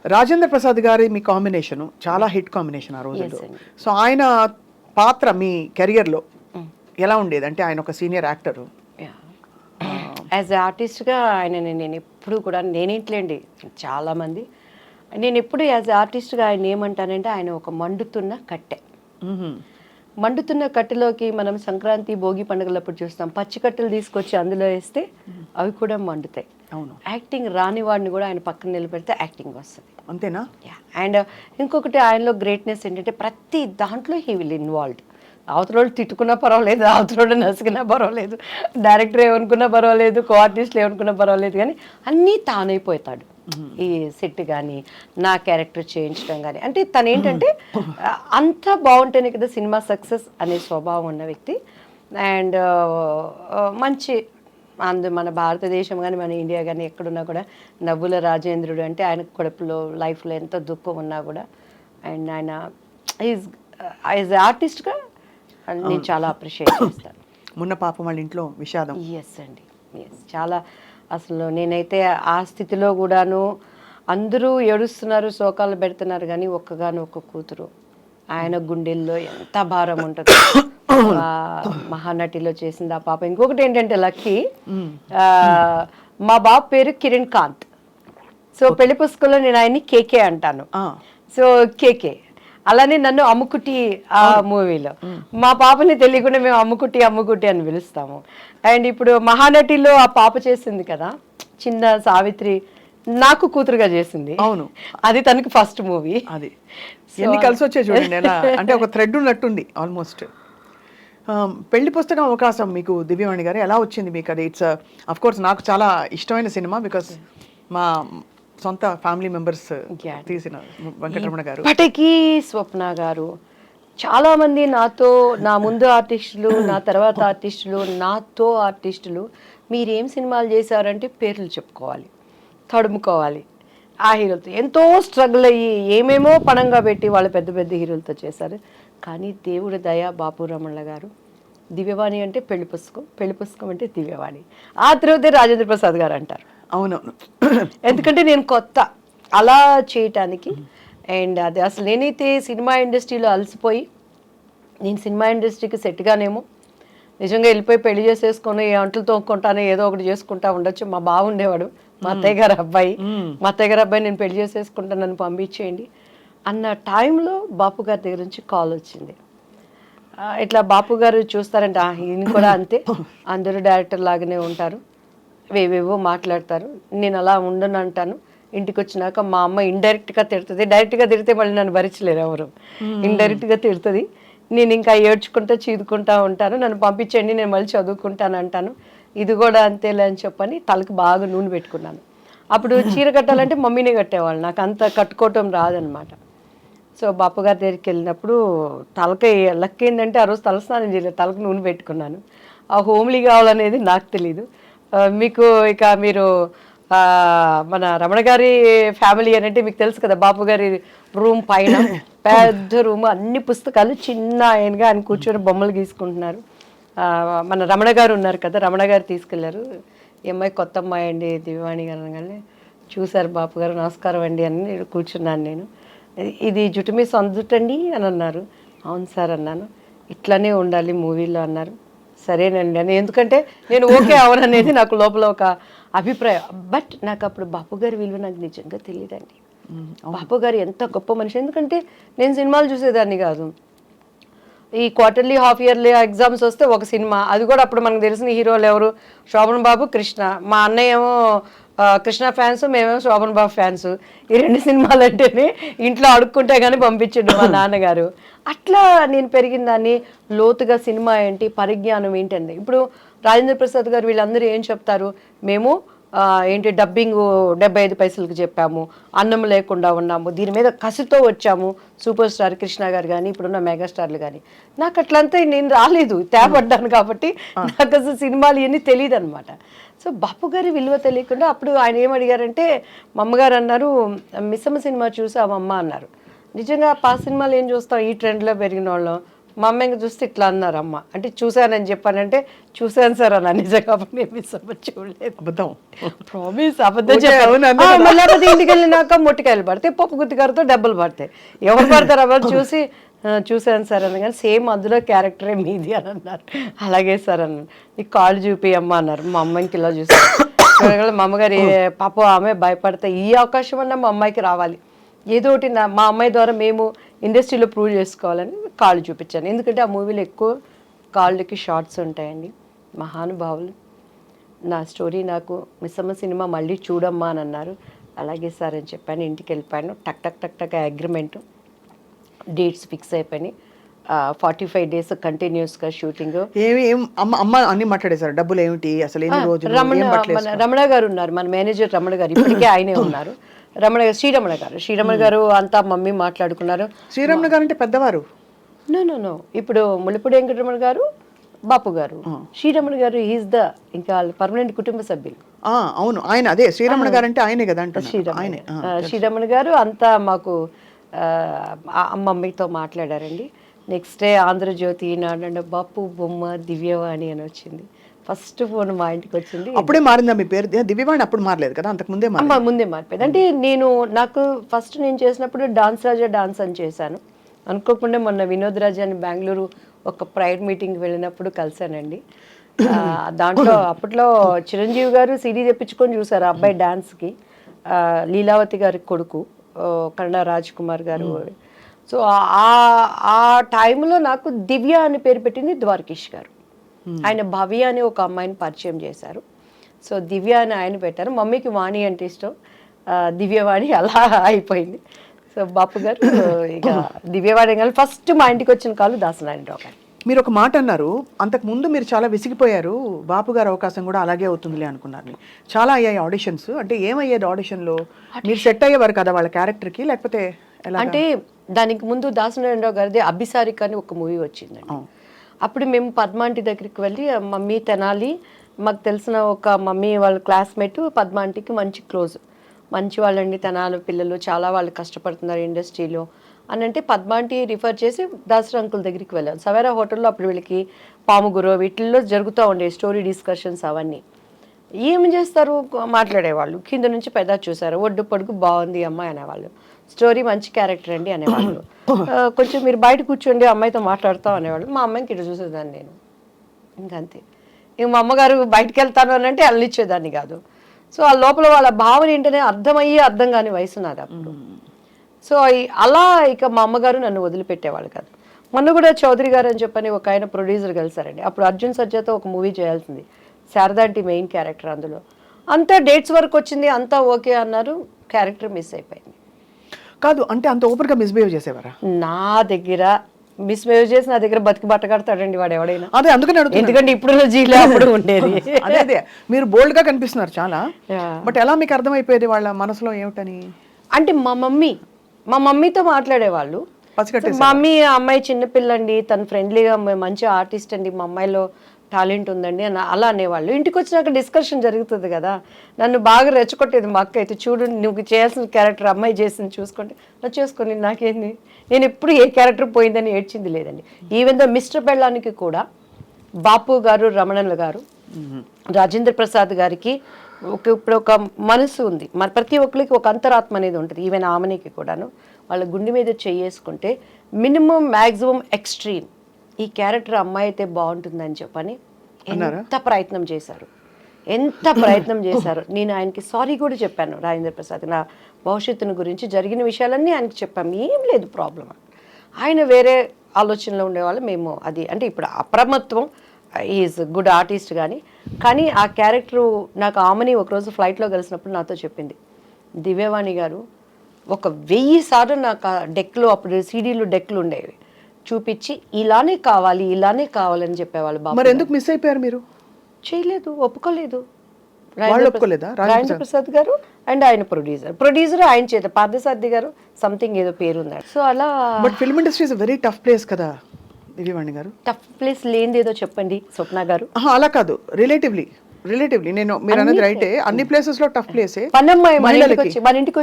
రాజేంద్ర ప్రసాద్ గారి మీ కాంబినేషన్ చాలా hit combination ఆ రోజుల్లో. సో ఆయన పాత్ర మీ కెరియర్లో ఎలా ఉండేది? అంటే ఆయన ఒక సీనియర్ యాక్టర్. యాజ్ ఆర్టిస్ట్గా ఆయన నేను ఎప్పుడు కూడా నేనేంట్లేండి చాలామంది నేను ఎప్పుడు యాజ్ ఆర్టిస్ట్గా ఆయన ఏమంటానంటే ఆయన ఒక మండుతున్న కట్టె. మండుతున్న కట్టెలోకి మనం సంక్రాంతి భోగి పండుగలప్పుడు చూస్తాం, పచ్చి కట్టెలు తీసుకొచ్చి అందులో వేస్తే అవి కూడా మండుతాయి. అవును. యాక్టింగ్ రాని వాడిని కూడా ఆయన పక్కన నిలబెడితే యాక్టింగ్ వస్తుంది. అంతేనా? అండ్ ఇంకొకటి ఆయనలో గ్రేట్నెస్ ఏంటంటే ప్రతి దాంట్లో హీ విల్ ఇన్వాల్వ్డ్. అవతలోళ్ళు తిట్టుకున్నా పర్వాలేదు, అవతలోళ్ళు నసిగినా పర్వాలేదు, డైరెక్టర్ ఏమనుకున్నా పర్వాలేదు, కో ఆర్టిస్టులు ఏమనుకున్నా పర్వాలేదు, కానీ అన్నీ తానైపోతాడు. ఈ సెట్ కానీ నా క్యారెక్టర్ చేయించడం కానీ అంటే తను ఏంటంటే అంతా బాగుంటేనే కదా సినిమా సక్సెస్ అనే స్వభావం ఉన్న వ్యక్తి. అండ్ మంచి మన భారతదేశం కానీ మన ఇండియా కానీ ఎక్కడున్నా కూడా నవ్వుల రాజేంద్రుడు అంటే ఆయనకు కడుపులో లైఫ్లో ఎంత దుఃఖం ఉన్నా కూడా అండ్ ఆయన ఈజ్ ఆర్టిస్ట్గా నేను చాలా అప్రిషియేట్ చేస్తాను. మొన్న పాపం వాళ్ళ ఇంట్లో విషాదం. ఎస్ అండి, ఎస్. చాలా అసలు నేనైతే ఆ స్థితిలో కూడాను అందరూ ఏడుస్తున్నారు, శోకాలు పెడుతున్నారు, కానీ ఒక్క కూతురు ఆయన గుండెల్లో ఎంత భారం ఉంటుంది. మహానటిలో చేసింది ఆ పాప. ఇంకొకటి ఏంటంటే లక్కీ, మా బాబు పేరు కిరణ్ కాంత్. సో పెళ్లి పుస్తకంలో నేను ఆయన్ని కేకే అంటాను. సో కేకే అలానే నన్ను అమ్ముకుటి ఆ మూవీలో మా పాపని తెలియకుండా మేము అమ్ముకుటి అని పిలుస్తాము. అండ్ ఇప్పుడు మహానటిలో ఆ పాప చేసింది కదా చిన్న సావిత్రి, నాకు కూతురుగా చేసింది. అవును, అది తనకి ఫస్ట్ మూవీ. అది ఎన్ని కలిసి వచ్చే చూడండి ఎలా అంటే ఒక థ్రెడ్ ఉన్నట్టుంది ఆల్మోస్ట్. పెళ్లి పుస్తకం అవకాశం మీకు దివ్యవాణి గారు ఎలా వచ్చింది మీకు? అది ఇట్స్ అఫ్ కోర్స్ నాకు చాలా ఇష్టమైన సినిమా, బికాస్ మా సొంత ఫ్యామిలీ మెంబర్స్ తీసిన వెంకటరమణ గారు. ఇప్పటికీ స్వప్న గారు చాలామంది నాతో, నా ముందు ఆర్టిస్టులు, నా తర్వాత ఆర్టిస్టులు, నాతో ఆర్టిస్టులు మీరేం సినిమాలు చేశారంటే పేర్లు చెప్పుకోవాలి, తడుముకోవాలి. ఆ హీరోలతో ఎంతో స్ట్రగుల్ అయ్యి ఏమేమో పణంగా పెట్టి వాళ్ళు పెద్ద పెద్ద హీరోలతో చేశారు. కానీ దేవుడి దయ బాపు రమణ గారు, దివ్యవాణి అంటే పెళ్లి పుస్తకం అంటే దివ్యవాణి, ఆ తర్వాత రాజేంద్ర ప్రసాద్ గారు అంటారు. అవునవును, ఎందుకంటే నేను కొత్త అలా చేయటానికి. అండ్ అది అసలు నేనైతే సినిమా ఇండస్ట్రీలో అలసిపోయి నేను సినిమా ఇండస్ట్రీకి సెట్గానేమో నిజంగా వెళ్ళిపోయి పెళ్లి చేసేసుకొని అంట్లు తోక్కుంటానే ఏదో ఒకటి చేసుకుంటా ఉండొచ్చు. మా బాగుండేవాడు, మా అత్తయ్య గారు అబ్బాయి, నేను పెళ్లి చేసేసుకుంటా, నన్ను పంపించేయండి అన్న టైంలో బాపు గారి దగ్గర నుంచి కాల్ వచ్చింది. ఇట్లా బాపు గారు చూస్తారంటే ఈయన కూడా అంతే, అందరూ డైరెక్టర్ లాగానే ఉంటారు, వేవేవో మాట్లాడతారు, నేను అలా ఉండను అంటాను. ఇంటికి వచ్చినాక మా అమ్మ ఇండైరెక్ట్గా తిడుతుంది, డైరెక్ట్గా తిడితే మళ్ళీ నన్ను భరించలేరు ఎవరు, ఇండైరెక్ట్గా తిడుతుంది. నేను ఇంకా ఏడ్చుకుంటా చీదుకుంటా ఉంటాను, నన్ను పంపించండి నేను మళ్ళీ చదువుకుంటాను అంటాను. ఇది కూడా అంతేలే అని చెప్పని తలకి బాగా నూనె పెట్టుకున్నాను. అప్పుడు చీర కట్టాలంటే మమ్మీనే కట్టేవాళ్ళు, నాకు అంత కట్టుకోవటం రాదనమాట. సో బాపు గారి దగ్గరికి వెళ్ళినప్పుడు తలకి లక్ ఏంటంటే ఆ రోజు తలస్నానం చేయలేదు, తలకు నూనె పెట్టుకున్నాను. ఆ హోమ్లీ కావాలనేది నాకు తెలీదు. మీకు ఇక మీరు మన రమణ గారి ఫ్యామిలీ అని అంటే మీకు తెలుసు కదా, బాపు గారి రూమ్ పైన పెద్ద రూమ్, అన్ని పుస్తకాలు, చిన్న ఆయనగా ఆయన కూర్చొని బొమ్మలు గీసుకుంటున్నారు. మన రమణ గారు ఉన్నారు కదా, రమణ గారు తీసుకెళ్లారు. ఈ అమ్మాయి కొత్త అమ్మాయి అండి దివ్యవాణి గారు అనగానే చూశారు బాపు గారు, నమస్కారం అండి అని కూర్చున్నాను నేను. ఇది జుట్టు మీ సొంత జుట్టు అండి అని అన్నారు. అవును సార్ అన్నాను. ఇట్లానే ఉండాలి మూవీలో అన్నారు. సరేనండి అని, ఎందుకంటే నేను ఓకే అవననేది నాకు లోపల ఒక అభిప్రాయం. బట్ నాకు అప్పుడు బాపు గారి విలువ నాకు నిజంగా తెలియదండి. బాపు గారు ఎంత గొప్ప మనిషి, ఎందుకంటే నేను సినిమాలు చూసేదాన్ని కాదు. ఈ క్వార్టర్లీ హాఫ్ ఇయర్లీ ఎగ్జామ్స్ వస్తే ఒక సినిమా, అది కూడా అప్పుడు మనకు తెలిసిన హీరోలు ఎవరు, శోభన్ బాబు, కృష్ణ. మా అన్నయ్య ఏమో కృష్ణ ఫ్యాన్స్, మేమేమో శోభన్ బాబు ఫ్యాన్స్. ఈ రెండు సినిమాలు అంటేనే ఇంట్లో అడుక్కుంటే కానీ పంపించండు మా నాన్నగారు. అట్లా నేను పెరిగిన దాన్ని లోతుగా సినిమా ఏంటి, పరిజ్ఞానం ఏంటండి. ఇప్పుడు రాజేంద్ర ప్రసాద్ గారు వీళ్ళందరూ ఏం చెప్తారు, మేము ఏంటి డబ్బింగ్ 75 పైసలకు చెప్పాము, అన్నం లేకుండా ఉన్నాము, దీని మీద కసితో వచ్చాము, సూపర్ స్టార్ కృష్ణ గారు కానీ ఇప్పుడున్న మెగాస్టార్లు కానీ. నాకు అట్లంతా నేను రాలేదు, తేపడ్డాను కాబట్టి నాకు అసలు సినిమాలు ఇవన్నీ తెలియదు అనమాట. సో బాపు గారి విలువ తెలియకుండా అప్పుడు ఆయన ఏమడిగారంటే, మా అమ్మగారు అన్నారు, మిస్సమ్మ సినిమా చూసామమ్మ అన్నారు. నిజంగా పా సినిమాలు ఏం చూస్తాం, ఈ ట్రెండ్లో పెరిగిన వాళ్ళం. మా అమ్మ ఇంకా చూస్తే ఇట్లా అన్నారు అమ్మ, అంటే చూశానని చెప్పానంటే చూశాను సార్ అన్న, నిజంగా నేను మిస్ అవ్వ చూడలేదు, అబద్ధం ప్రామిస్ అబద్ధం అవును, చెప్పాను. అంతే కదా. మళ్ళీ ఇంటికి వెళ్ళినాక మొట్టికాయలు పడతాయి, పప్పు గుత్తికారతో డబ్బులు పడతాయి, ఎవరు పడతారు ఎవరు చూసి చూశాను సార్ అన్న, కానీ సేమ్ అందులో క్యారెక్టరే మీది అని అన్నారు. అలాగే సార్ అన్నారు. నీకు కాళ్ళు చూపియమ్మా అన్నారు. మా అమ్మాయికి ఇలా చూసారు. మా అమ్మగారు పాప ఆమె భయపడతా, ఈ అవకాశం అన్నా మా అమ్మాయికి రావాలి, ఏదో ఒకటి మా అమ్మాయి ద్వారా మేము ఇండస్ట్రీలో ప్రూవ్ చేసుకోవాలని కాళ్ళు చూపించాను. ఎందుకంటే ఆ మూవీలో ఎక్కువ కాళ్ళకి షార్ట్స్ ఉంటాయండి. మహానుభావులు నా స్టోరీ నాకు మిస్సమ్మ సినిమా మళ్ళీ చూడమ్మా అని అన్నారు. అలాగే సార్ అని చెప్పాను. ఇంటికి వెళ్ళిపోయాను. టక్ టక్ టక్ టక్ అగ్రిమెంట్, డేట్స్ ఫిక్స్ అయిపోయినాయి. 45 days కంటిన్యూస్గా షూటింగ్. అమ్మ అన్ని మాట్లాడేశారు, డబ్బులు ఏమిటి అసలు, ఎన్ని రోజులు, రమణ గారు ఉన్నారు, మన మేనేజర్ రమణ గారు, ఇప్పటికే ఆయనే ఉన్నారు. శ్రీరమణ గారు అంతా మమ్మీ మాట్లాడుకున్నారు. శ్రీరమణ గారు అంటే పెద్దవారు? నో ఇప్పుడు ముళ్ళపూడి వెంకటరమణ గారు, బాపు గారు, శ్రీరమణ గారు ఈజ్ ద ఇంకా పర్మనెంట్ కుటుంబ సభ్యులు. అవును, ఆయన అదే శ్రీరమణ గారు అంటే ఆయనే కదా అంట. శ్రీరమణ గారు అంతా మాకు మమ్మీతో మాట్లాడారండి. నెక్స్ట్ డే ఆంధ్రజ్యోతి, నాడు బాపు బొమ్మ దివ్యవాణి అని వచ్చింది. ఫస్ట్ ఫోన్ మా ఇంటికి వచ్చింది. అప్పుడే మారిందా మీ పేరు? దివ్యవాణి అప్పుడు మారలేదు కదా, అంతకు ముందే ముందే మారిపోయింది. అంటే నాకు ఫస్ట్ నేను చేసినప్పుడు డాన్స్ రాజా డాన్స్ అని చేశాను. అనుకోకుండా మొన్న వినోద్ రాజా అని బెంగళూరు ఒక ప్రైవేట్ మీటింగ్కి వెళ్ళినప్పుడు కలిశానండి. దాంట్లో అప్పట్లో చిరంజీవి గారు సిడీ తెప్పించుకొని చూసారు ఆ అబ్బాయి డాన్స్కి. లీలావతి గారి కొడుకు కన్నడ రాజ్ కుమార్ గారు. సో ఆ టైంలో నాకు దివ్య అని పేరు పెట్టింది ద్వారకేష్ గారు. ఆయన భవ్య అని ఒక అమ్మాయిని పరిచయం చేశారు. సో దివ్య అని ఆయన పెట్టారు. మమ్మీకి వాణి అంటే ఇష్టం, దివ్యవాణి అలా అయిపోయింది. సో బాపు గారు ఇక దివ్యవాణి కానీ ఫస్ట్ మా ఇంటికి వచ్చిన కాలు దాసనారాయణరావు గారు. మీరు ఒక మాట అన్నారు, అంతకు ముందు మీరు చాలా విసిగిపోయారు, బాపు గారు అవకాశం కూడా అలాగే అవుతుందిలే అనుకున్నారు. చాలా అయ్యాయి ఆడిషన్స్, అంటే ఏమయ్యేది ఆడిషన్లో? మీరు సెట్ అయ్యేవారు కదా వాళ్ళ క్యారెక్టర్కి, లేకపోతే ఎలా? అంటే దానికి ముందు దాసనారాయణరావు గారిది అభిసారిక అని ఒక మూవీ వచ్చిందండి. అప్పుడు మేము పద్మాంటి దగ్గరికి వెళ్ళి, మమ్మీ తెనాలి మాకు తెలిసిన ఒక మమ్మీ వాళ్ళ క్లాస్మేట్ పద్మాంటికి మంచి క్లోజ్, మంచి వాళ్ళండి తెనాలి పిల్లలు, చాలా వాళ్ళు కష్టపడుతున్నారు ఇండస్ట్రీలో అని అంటే పద్మాంటి రిఫర్ చేసి దాసరి అంకుల్ దగ్గరికి వెళ్ళాం. సవేరా హోటల్లో అప్పుడు వీళ్ళకి పాముగురు వీటిల్లో జరుగుతూ ఉండే స్టోరీ డిస్కషన్స్ అవన్నీ. ఏమి చేస్తారు, మాట్లాడేవాళ్ళు, కింద నుంచి పెద్ద చూసారు, ఒడ్డు పొడుగు బాగుంది అమ్మాయి అనేవాళ్ళు, స్టోరీ మంచి క్యారెక్టర్ అండి అనేవాళ్ళు, కొంచెం మీరు బయట కూర్చోండి అమ్మాయితో మాట్లాడతాం అనేవాళ్ళు. మా అమ్మాయికి ఇటు చూసేదాన్ని నేను, ఇంకంతే. ఇంక మా అమ్మగారు బయటకు వెళ్తాను అని అంటే వెళ్ళనిచ్చేదాన్ని కాదు. సో ఆ లోపల వాళ్ళ భావన ఏంటనే అర్థం కాని వయసు నాది అప్పుడు. సో అలా ఇక మా అమ్మగారు నన్ను వదిలిపెట్టేవాళ్ళు కాదు. మొన్న కూడా చౌదరి గారు అని చెప్పని ఒక ఆయన ప్రొడ్యూసర్ కలిసారండి. అప్పుడు అర్జున్ సర్జాతో ఒక మూవీ చేయాల్సింది, శారదా అంటే మెయిన్ క్యారెక్టర్. అందులో అంతా డేట్స్ వరకు వచ్చింది, అంతా ఓకే అన్నారు, క్యారెక్టర్ మిస్ అయిపోయింది. కాదు అంటే అంత ఓపెన్గా మిస్బిహేవ్ చేసేవారా? నా దగ్గర మిస్బిహేవ్ చేసి నా దగ్గర బతికి బట్ట కడతాడండి వాడు ఎవడైనా. అదే అందుకని అడుగుతున్నా, ఎందుకంటే ఇప్పుడు జీలో అప్పుడు ఉండేది. అదే మీరు బోల్డ్ గా కనిపిస్తున్నారు చాలా, బట్ ఎలా మీకు అర్థమైపోయేది వాళ్ళ మనసులో ఏమిటని? అంటే మా మమ్మీతో మాట్లాడేవాళ్ళు. మమ్మీ అమ్మాయి చిన్నపిల్లండి, తను ఫ్రెండ్లీగా మంచి ఆర్టిస్ట్ అండి, మా అమ్మాయిలో టాలెంట్ ఉందండి అని అలా అనేవాళ్ళు. ఇంటికి వచ్చినాక డిస్కషన్ జరుగుతుంది కదా, నన్ను బాగా రెచ్చగొట్టేది మా అక్క అయితే, చూడు నువ్వు చేయాల్సిన క్యారెక్టర్ అమ్మాయి చేసింది చూసుకుంటే, నా చేసుకొని నాకేంది, నేను ఎప్పుడు ఏ క్యారెక్టర్ పోయిందని ఏడ్చింది లేదండి. ఈవెన్ దో మిస్టర్ పెళ్ళానికి కూడా బాపు గారు, రమణన్ల గారు, రాజేంద్ర ప్రసాద్ గారికి ఇప్పుడు ఒక మనసు ఉంది, మరి ప్రతి ఒక్కరికి ఒక అంతరాత్మ అనేది ఉంటుంది. ఈవెన్ ఆమెనికి కూడాను వాళ్ళ గుండె మీద చేసుకుంటే మినిమం మ్యాక్సిమం ఎక్స్ట్రీమ్ ఈ క్యారెక్టర్ అమ్మాయి అయితే బాగుంటుందని చెప్పని ఎంత ప్రయత్నం చేశారు. నేను ఆయనకి సారీ కూడా చెప్పాను, రాజేంద్ర ప్రసాద్ నా భవిష్యత్తును గురించి జరిగిన విషయాలన్నీ ఆయనకి చెప్పాము, ఏం లేదు ప్రాబ్లం. ఆయన వేరే ఆలోచనలో ఉండేవాళ్ళు, మేము అది అంటే ఇప్పుడు అప్రమత్వం, ఈజ్ గుడ్ ఆర్టిస్ట్ కానీ ఆ క్యారెక్టరు నాకు ఆమెని ఒకరోజు ఫ్లైట్లో కలిసినప్పుడు నాతో చెప్పింది, దివ్యవాణి గారు ఒక 1000 సార్లు నాకు ఆ డెక్లో, అప్పుడు సీడీలు డెక్లు ఉండేవి, చూపించి ఇలానే కావాలని చెప్పేవాళ్ళు. బాబు మరి ఎందుకు మిస్ అయిపోయారు మీరు? చేయలేదు, ఒప్పుకోలేదు. రాజేంద్ర ప్రసాద్ గారు అండ్ ఆయన ప్రొడ్యూసర్ ఆయన చేత పార్థసారథి గారు సంథింగ్ ఏదో పేరు ఉంది. సో అలా. But film industry is very tough place కదా దివ్యవాణి గారు. టఫ్ ప్లేస్ లేనిది ఏదో చెప్పండి స్వప్న గారు. అలా కాదు, రిలేటివ్లీ నేను మీరు అనేది రైటే, అన్ని ప్లేసెస్ లో టఫ్ ప్లేసే. మన ఇంటికి